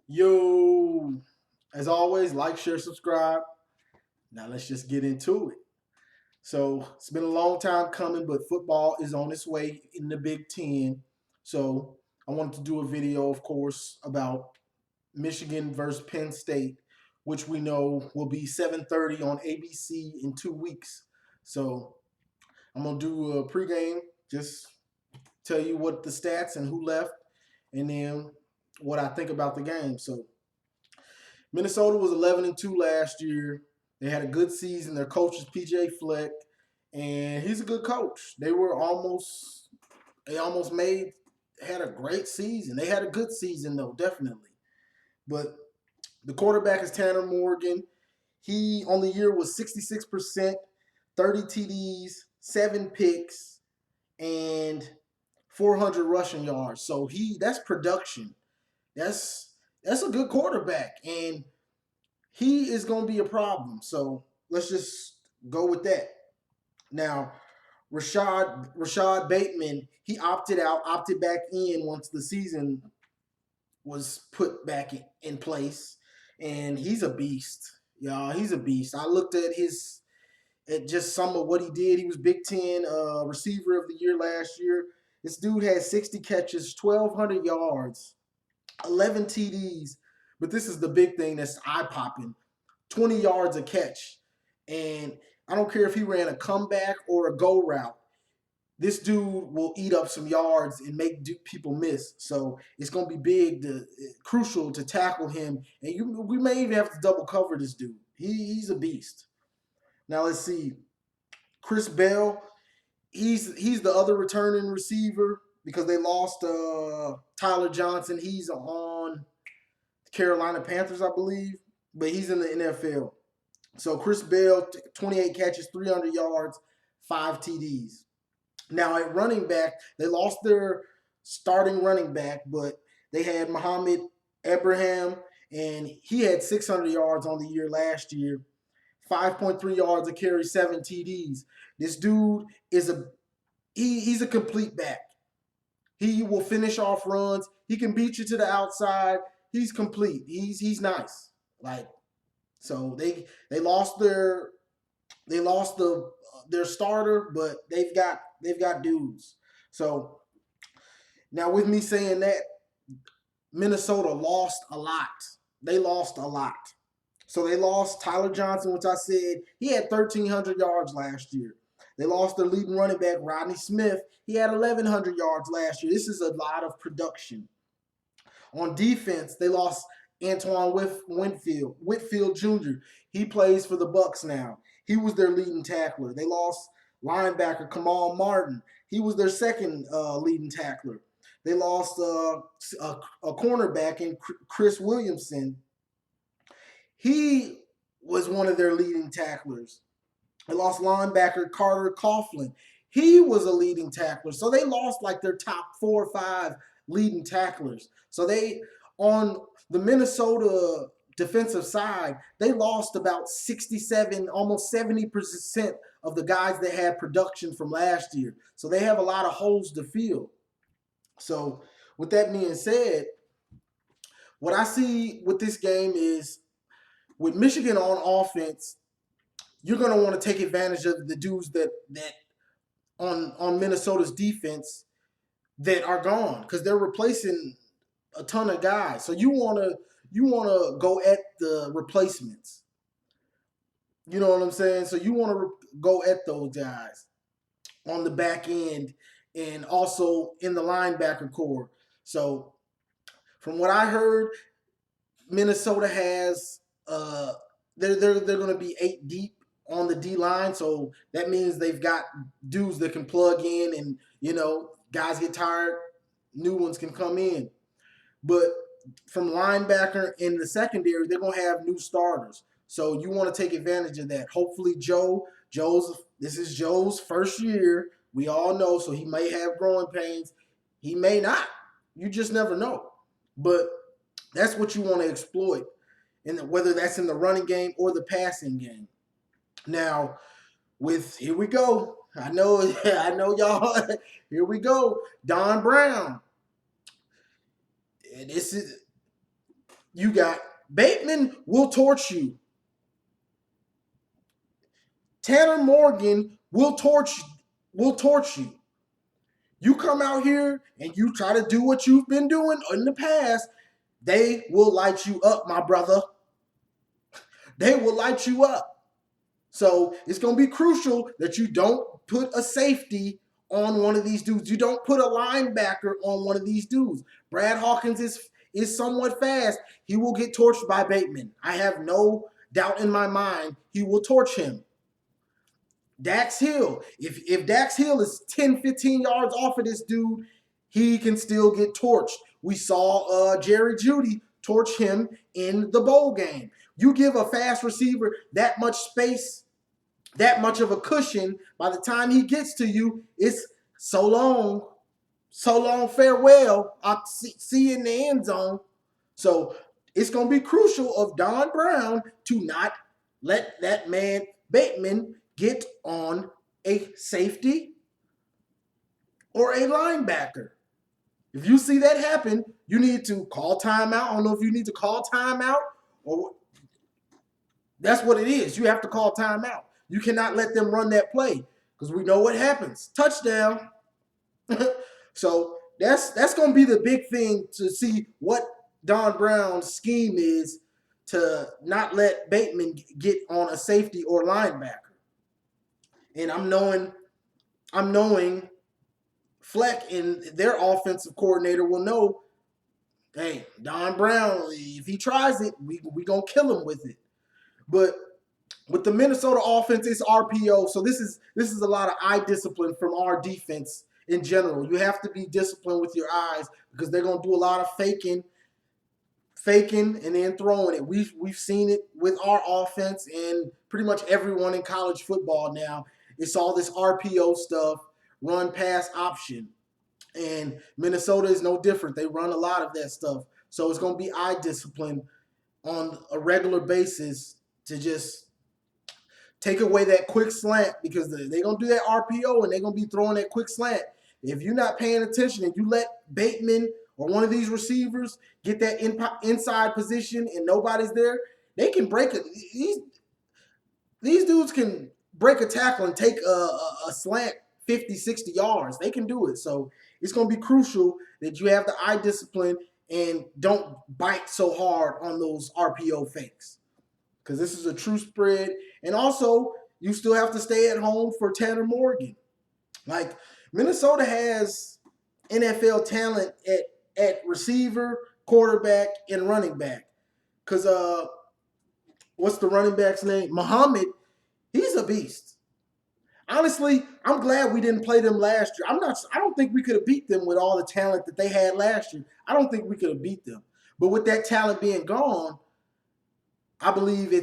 Yo, as always, like, share, subscribe. Now let's just get into it. So it's been a long time coming, but football is on its way in the Big Ten. So I wanted to do a video, of course, about Michigan versus Penn State, which we know will be 7:30 on ABC in 2 weeks. So I'm gonna do a pregame, just tell you what the stats and who left, and then what I think about the game. So Minnesota was 11-2 last year. They had a good season. Their coach is PJ Fleck, and he's a good coach. They almost had a great season. They had a good season though, definitely. But the quarterback is Tanner Morgan. He on the year was 66%, 30 TDs, 7 picks, and 400 rushing yards. So that's production. That's that's a good quarterback, and he is going to be a problem. So let's just go with that. Now, Rashad Bateman, he opted back in once the season was put back in place, and he's a beast. Y'all, he's a beast. I looked at just some of what he did. He was Big Ten receiver of the year last year. This dude had 60 catches, 1,200 yards, 11 TDs. But this is the big thing that's eye popping: 20 yards a catch. And I don't care if he ran a comeback or a go route. This dude will eat up some yards and make people miss. So it's going to be crucial to tackle him. And we may even have to double cover this dude. He's a beast. Now let's see. Chris Bale, he's the other returning receiver because they lost Tyler Johnson. He's on Carolina Panthers, I believe, but he's in the NFL. So Chris Bale, 28 catches, 300 yards, 5 TDs. Now at running back, they lost their starting running back, but they had Muhammad Abraham, and he had 600 yards on the year last year, 5.3 yards a carry, 7 TDs. This dude he's a complete back. He will finish off runs. He can beat you to the outside. He's complete. He's nice. Like, so they lost their starter, but they've got dudes. So now with me saying that, Minnesota lost a lot. They lost a lot. So they lost Tyler Johnson, which I said he had 1,300 yards last year. They lost their leading running back, Rodney Smith. He had 1,100 yards last year. This is a lot of production. On defense, they lost Antoine Whitfield Jr. He plays for the Bucks now. He was their leading tackler. They lost linebacker Kamal Martin. He was their second leading tackler. They lost a cornerback in Chris Williamson. He was one of their leading tacklers. They lost linebacker Carter Coughlin. He was a leading tackler. So they lost like their top 4 or 5 leading tacklers. So on the Minnesota defensive side, they lost about 67, almost 70% of the guys that had production from last year. So they have a lot of holes to fill. So with that being said, what I see with this game is with Michigan on offense, you're going to want to take advantage of the dudes that on Minnesota's defense that are gone because they're replacing a ton of guys. So you want to go at the replacements. You know what I'm saying? So you want to go at those guys on the back end and also in the linebacker core. So from what I heard, Minnesota has they're going to be 8 deep on the D line, so that means they've got dudes that can plug in, and guys get tired, new ones can come in. But from linebacker in the secondary, they're gonna have new starters, so you want to take advantage of that. Hopefully, this is Joe's first year. We all know, so he may have growing pains. He may not. You just never know. But that's what you want to exploit, and whether that's in the running game or the passing game. Now, here we go. I know y'all. Here we go. Don Brown. You got Bateman will torch you. Tanner Morgan will torch you. You come out here and you try to do what you've been doing in the past, they will light you up, my brother. They will light you up. So it's going to be crucial that you don't put a safety on one of these dudes. You don't put a linebacker on one of these dudes. Brad Hawkins is somewhat fast. He will get torched by Bateman. I have no doubt in my mind he will torch him. Dax Hill. If Dax Hill is 10, 15 yards off of this dude, he can still get torched. We saw Jerry Jeudy torch him in the bowl game. You give a fast receiver that much space, that much of a cushion, by the time he gets to you, it's so long, farewell. I'll see you in the end zone. So it's going to be crucial of Don Brown to not let that man Bateman get on a safety or a linebacker. If you see that happen, you need to call timeout. I don't know if you need to call timeout or that's what it is. You have to call timeout. You cannot let them run that play because we know what happens. Touchdown. So that's going to be the big thing to see what Don Brown's scheme is to not let Bateman get on a safety or linebacker. And I'm knowing Fleck and their offensive coordinator will know, hey, Don Brown, if he tries it, we going to kill him with it. But with the Minnesota offense, it's RPO. So this is a lot of eye discipline from our defense in general. You have to be disciplined with your eyes because they're going to do a lot of faking and then throwing it. We've seen it with our offense and pretty much everyone in college football now. It's all this RPO stuff, run pass option. And Minnesota is no different. They run a lot of that stuff. So it's going to be eye discipline on a regular basis to just take away that quick slant because they're going to do that RPO and they're going to be throwing that quick slant. If you're not paying attention and you let Bateman or one of these receivers get that inside position and nobody's there, they can break it. These dudes can break a tackle and take a slant 50, 60 yards. They can do it. So it's going to be crucial that you have the eye discipline and don't bite so hard on those RPO fakes because this is a true spread. And also, you still have to stay at home for Tanner Morgan. Like, Minnesota has NFL talent at receiver, quarterback, and running back. Because what's the running back's name? Muhammad, he's a beast. Honestly, I'm glad we didn't play them last year. I don't think we could have beat them with all the talent that they had last year. I don't think we could have beat them. But with that talent being gone, I believe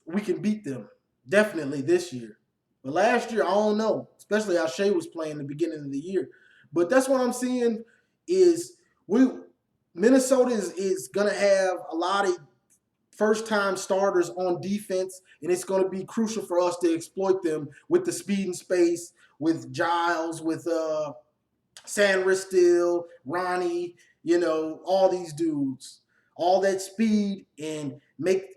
we can beat them definitely this year. But last year, I don't know, especially how Shea was playing the beginning of the year. But that's what I'm seeing is Minnesota is going to have a lot of first-time starters on defense, and it's going to be crucial for us to exploit them with the speed and space, with Giles, with Sandristil, Ronnie, all these dudes, all that speed and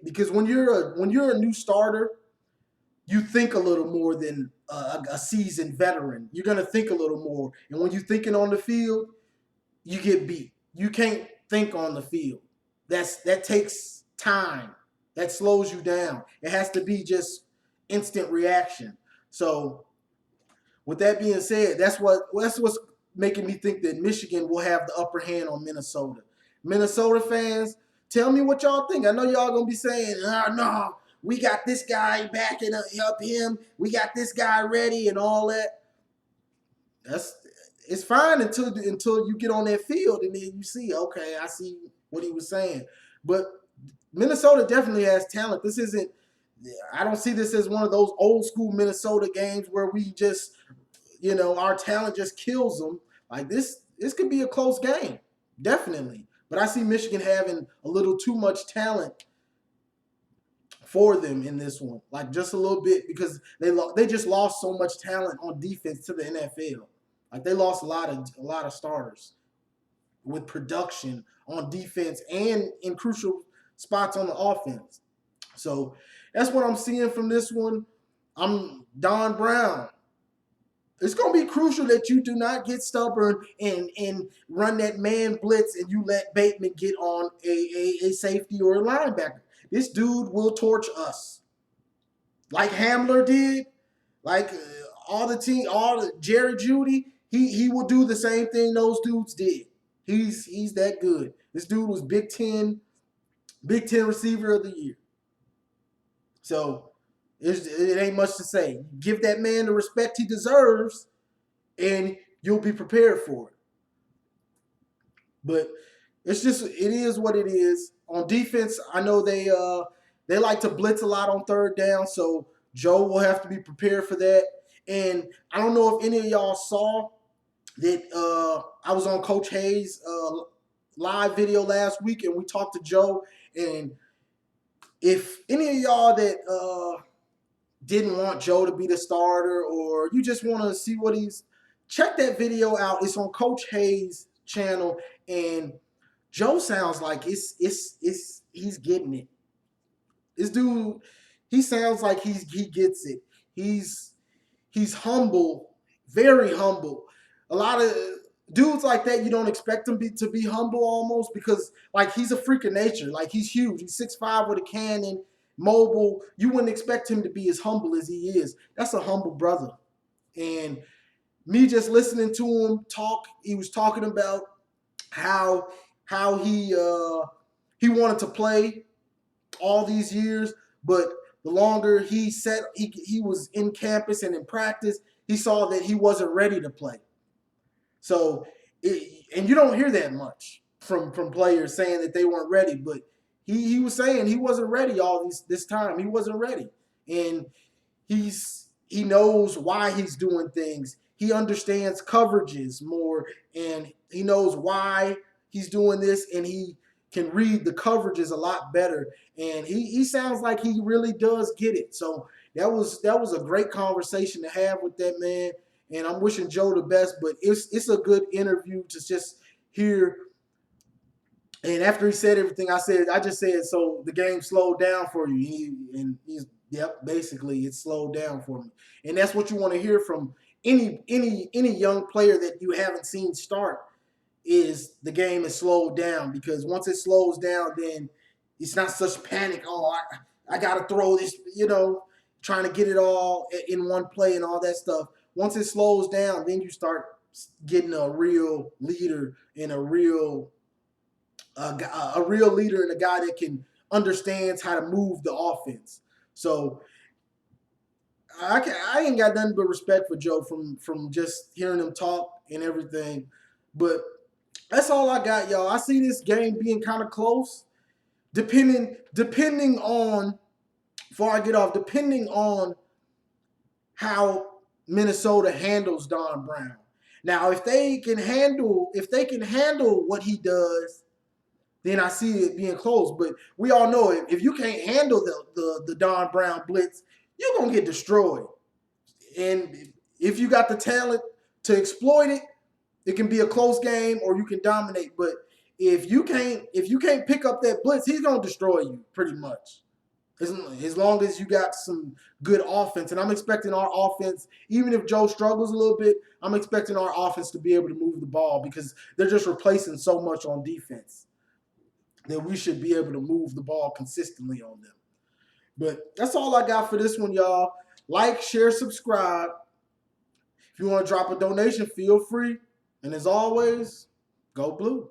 because when you're a new starter, you think a little more than a seasoned veteran. You're going to think a little more, and when you're thinking on the field, you get beat. You can't think on the field. That takes time. That slows you down. It has to be just instant reaction. So with that being said, that's what's making me think that Michigan will have the upper hand on Minnesota. Minnesota fans, tell me what y'all think. I know y'all going to be saying, no, we got this guy backing up him. We got this guy ready and all that. It's fine until you get on that field and then you see, okay, I see what he was saying. But Minnesota definitely has talent. I don't see this as one of those old school Minnesota games where we just, our talent just kills them. Like this could be a close game, definitely. But I see Michigan having a little too much talent for them in this one, like just a little bit because they just lost so much talent on defense to the NFL. Like they lost a lot of starters with production on defense and in crucial spots on the offense. So that's what I'm seeing from this one. I'm Don Brown. It's going to be crucial that you do not get stubborn and run that man blitz and you let Bateman get on a safety or a linebacker. This dude will torch us. Like Hamler did, like all the Jerry Jeudy, he will do the same thing those dudes did. He's that good. This dude was Big Ten receiver of the year. So it ain't much to say. Give that man the respect he deserves, and you'll be prepared for it. But it is what it is. On defense, I know they like to blitz a lot on third down, so Joe will have to be prepared for that. And I don't know if any of y'all saw that I was on Coach Hayes' live video last week, and we talked to Joe. And if any of y'all that didn't want Joe to be the starter, or you just want to see what check that video out. It's on Coach Hayes' channel, and Joe sounds like he's getting it. This dude, he sounds like he gets it. He's humble, very humble. A lot of dudes like that, you don't expect him to be humble almost, because like he's a freak of nature. Like he's huge. He's 6'5" with a cannon, mobile. You wouldn't expect him to be as humble as he is. That's a humble brother. And me just listening to him talk, he was talking about how he wanted to play all these years, but the longer he was in campus and in practice, he saw that he wasn't ready to play. So, and you don't hear that much from players saying that they weren't ready, but he was saying he wasn't ready all this time. He wasn't ready, and he knows why he's doing things. He understands coverages more, and he knows why he's doing this, and he can read the coverages a lot better. And he sounds like he really does get it. So that was a great conversation to have with that man. And I'm wishing Joe the best, but it's a good interview to just hear. And after he said everything I just said, so the game slowed down for you. Yep, basically it slowed down for me. And that's what you want to hear from any young player that you haven't seen start, is the game is slowed down, because once it slows down, then it's not such panic. Oh, I got to throw this, trying to get it all in one play and all that stuff. Once it slows down, then you start getting a real leader and a real leader and a guy that understands how to move the offense. So I ain't got nothing but respect for Joe from just hearing him talk and everything. But that's all I got, y'all. I see this game being kind of close, depending on, before I get off, depending on how Minnesota handles Don Brown. Now, if they can handle what he does, then I see it being close. But we all know if you can't handle the Don Brown blitz, you're gonna get destroyed. And if you got the talent to exploit it, it can be a close game or you can dominate. But if you can't pick up that blitz, he's gonna destroy you pretty much. As long as you got some good offense. And I'm expecting our offense, even if Joe struggles a little bit, I'm expecting our offense to be able to move the ball, because they're just replacing so much on defense that we should be able to move the ball consistently on them. But that's all I got for this one, y'all. Like, share, subscribe. If you want to drop a donation, feel free. And as always, go blue.